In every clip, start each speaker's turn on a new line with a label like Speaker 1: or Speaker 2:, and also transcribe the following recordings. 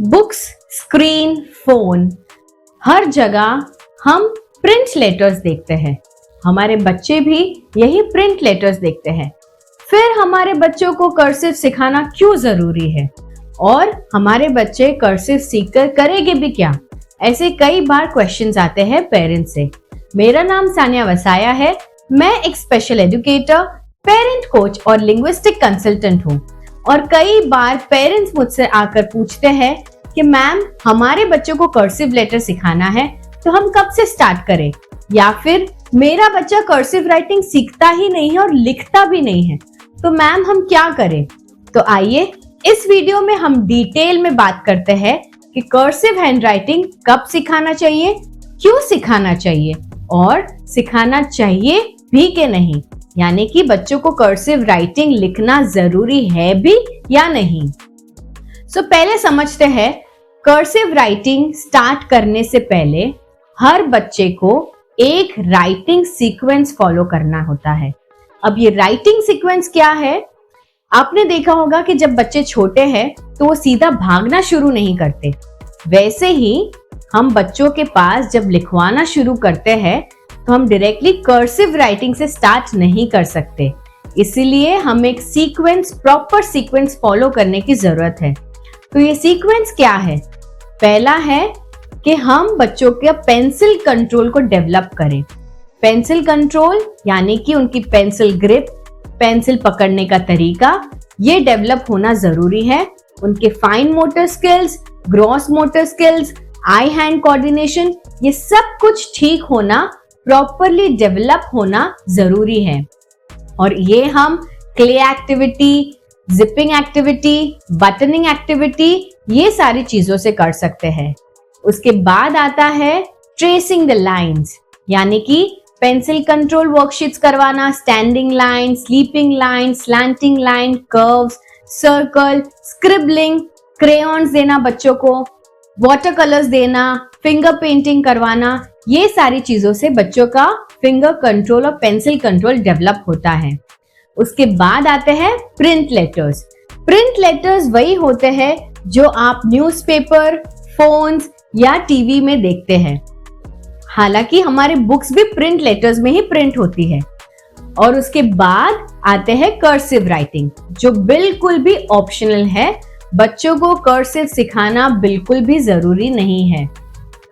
Speaker 1: Books, screen, phone, हर जगह हम print letters देखते हैं। हमारे बच्चे भी यही प्रिंट लेटर्स देखते हैं। फिर हमारे बच्चों को कर्सिव सिखाना क्यों जरूरी है और हमारे बच्चे कर्सिव सीखकर करेंगे भी क्या? ऐसे कई बार क्वेश्चंस आते हैं पेरेंट्स से। मेरा नाम सानिया वसाया है। मैं एक स्पेशल एजुकेटर, पेरेंट कोच और लिंग्विस्टिक कंसल्टेंट हूँ। और कई बार पेरेंट्स मुझसे आकर पूछते हैं कि मैम, हमारे बच्चों को कर्सिव लेटर सिखाना है तो हम कब से स्टार्ट करें, या फिर मेरा बच्चा कर्सिव राइटिंग सीखता ही नहीं है और लिखता भी नहीं है, तो मैम हम क्या करें? तो आइए इस वीडियो में हम डिटेल में बात करते हैं कि कर्सिव हैंडराइटिंग कब सिखाना चाहिए, क्यों सिखाना चाहिए और सिखाना चाहिए भी कि नहीं, यानी कि बच्चों को कर्सिव राइटिंग लिखना जरूरी है भी या नहीं। पहले समझते हैं, कर्सिव राइटिंग स्टार्ट करने से पहले हर बच्चे को एक राइटिंग सीक्वेंस फॉलो करना होता है। अब ये राइटिंग सीक्वेंस क्या है? आपने देखा होगा कि जब बच्चे छोटे हैं तो वो सीधा भागना शुरू नहीं करते। वैसे ही हम बच्चों के पास जब लिखवाना शुरू करते हैं तो हम डायरेक्टली कर्सिव राइटिंग से स्टार्ट नहीं कर सकते। इसीलिए हमें एक सीक्वेंस, प्रॉपर सीक्वेंस फॉलो करने की जरूरत है। तो ये सीक्वेंस क्या है? पहला है कि हम बच्चों के पेंसिल कंट्रोल को डेवलप करें। पेंसिल कंट्रोल यानी कि उनकी पेंसिल ग्रिप, पेंसिल पकड़ने का तरीका, ये डेवलप होना जरूरी है। उनके fine motor skills, gross motor skills, eye hand coordination, ये सब कुछ ठीक होना, प्रॉपरली डेवलप होना जरूरी है। और ये हम clay activity, zipping activity, buttoning activity, ये सारी चीजों से कर सकते हैं। उसके बाद आता है ट्रेसिंग द लाइंस, यानी कि पेंसिल कंट्रोल वर्कशीट्स करवाना, standing line, sleeping line, slanting line, curves, circle, scribbling, crayons देना बच्चों को, वाटर कलर्स देना, फिंगर पेंटिंग करवाना, ये सारी चीजों से बच्चों का फिंगर कंट्रोल और पेंसिल कंट्रोल डेवलप होता है। उसके बाद आते हैं प्रिंट लेटर्स। प्रिंट लेटर्स वही होते हैं जो आप न्यूज़पेपर, फोन्स या टीवी में देखते हैं। हालांकि हमारे बुक्स भी प्रिंट लेटर्स में ही प्रिंट होती है। और उसके बाद आते हैं कर्सिव राइटिंग, जो बिल्कुल भी ऑप्शनल है। बच्चों को कर्सिव सिखाना बिल्कुल भी जरूरी नहीं है।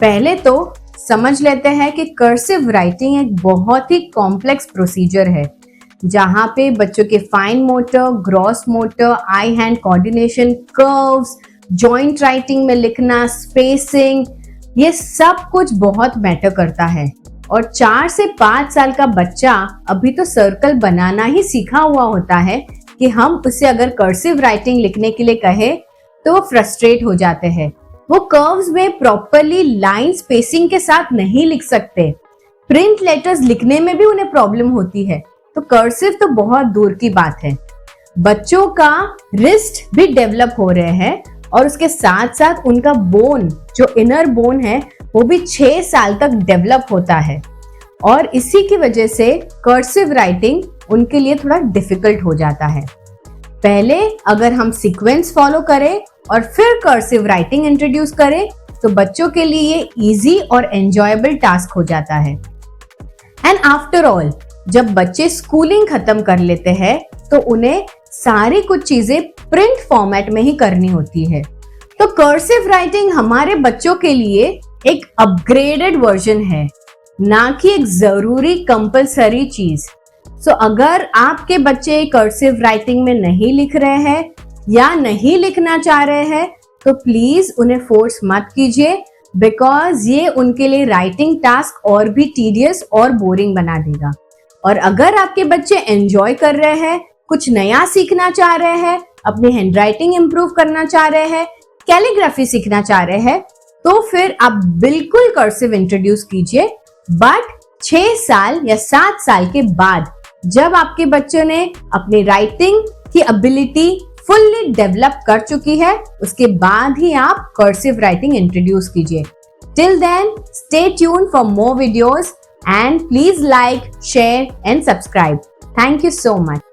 Speaker 1: पहले तो समझ लेते हैं कि कर्सिव राइटिंग एक बहुत ही कॉम्प्लेक्स प्रोसीजर है, जहां पे बच्चों के fine motor, gross motor, eye hand coordination, curves, joint writing में लिखना, स्पेसिंग, ये सब कुछ बहुत मैटर करता है। और 4 से 5 साल का बच्चा अभी तो सर्कल बनाना ही सीखा हुआ होता है कि हम उसे अगर कर्सिव राइटिंग लिखने के लिए कहे तो वो फ्रस्ट्रेट हो जाते हैं। वो कर्व्स में प्रॉपरली लाइन स्पेसिंग के साथ नहीं लिख सकते। प्रिंट लेटर्स लिखने में भी उन्हें प्रॉब्लम होती है, तो कर्सिव तो बहुत दूर की बात है। बच्चों का रिस्ट भी डेवलप हो रहे हैं और उसके साथ साथ उनका बोन, जो इनर बोन है, वो भी 6 साल तक डेवलप होता है। और इसी की वजह से कर्सिव राइटिंग उनके लिए थोड़ा डिफिकल्ट हो जाता है। पहले अगर हम सीक्वेंस फॉलो करें और फिर कर्सिव राइटिंग इंट्रोड्यूस करें तो बच्चों के लिए ये इजी और एंजॉयबल टास्क हो जाता है। एंड आफ्टर ऑल, जब बच्चे स्कूलिंग खत्म कर लेते हैं तो उन्हें सारी कुछ चीजें प्रिंट फॉर्मेट में ही करनी होती है। तो कर्सिव राइटिंग हमारे बच्चों के लिए एक अपग्रेडेड वर्जन है, ना कि एक जरूरी कंपलसरी चीज। अगर आपके बच्चे कर्सिव राइटिंग में नहीं लिख रहे हैं या नहीं लिखना चाह रहे हैं तो प्लीज उन्हें फोर्स मत कीजिए, बिकॉज ये उनके लिए राइटिंग टास्क और भी टीडियस और बोरिंग बना देगा। और अगर आपके बच्चे एंजॉय कर रहे हैं, कुछ नया सीखना चाह रहे हैं, अपनी हैंडराइटिंग इंप्रूव करना चाह रहे हैं, कैलीग्राफी सीखना चाह रहे हैं, तो फिर आप बिल्कुल कर्सिव इंट्रोड्यूस कीजिए। बट 6 साल या 7 साल के बाद, जब आपके बच्चों ने अपनी राइटिंग की एबिलिटी फुल्ली डेवलप कर चुकी है, उसके बाद ही आप कर्सिव राइटिंग इंट्रोड्यूस कीजिए। Till then, stay tuned for more videos and please like, share and subscribe. Thank you so much.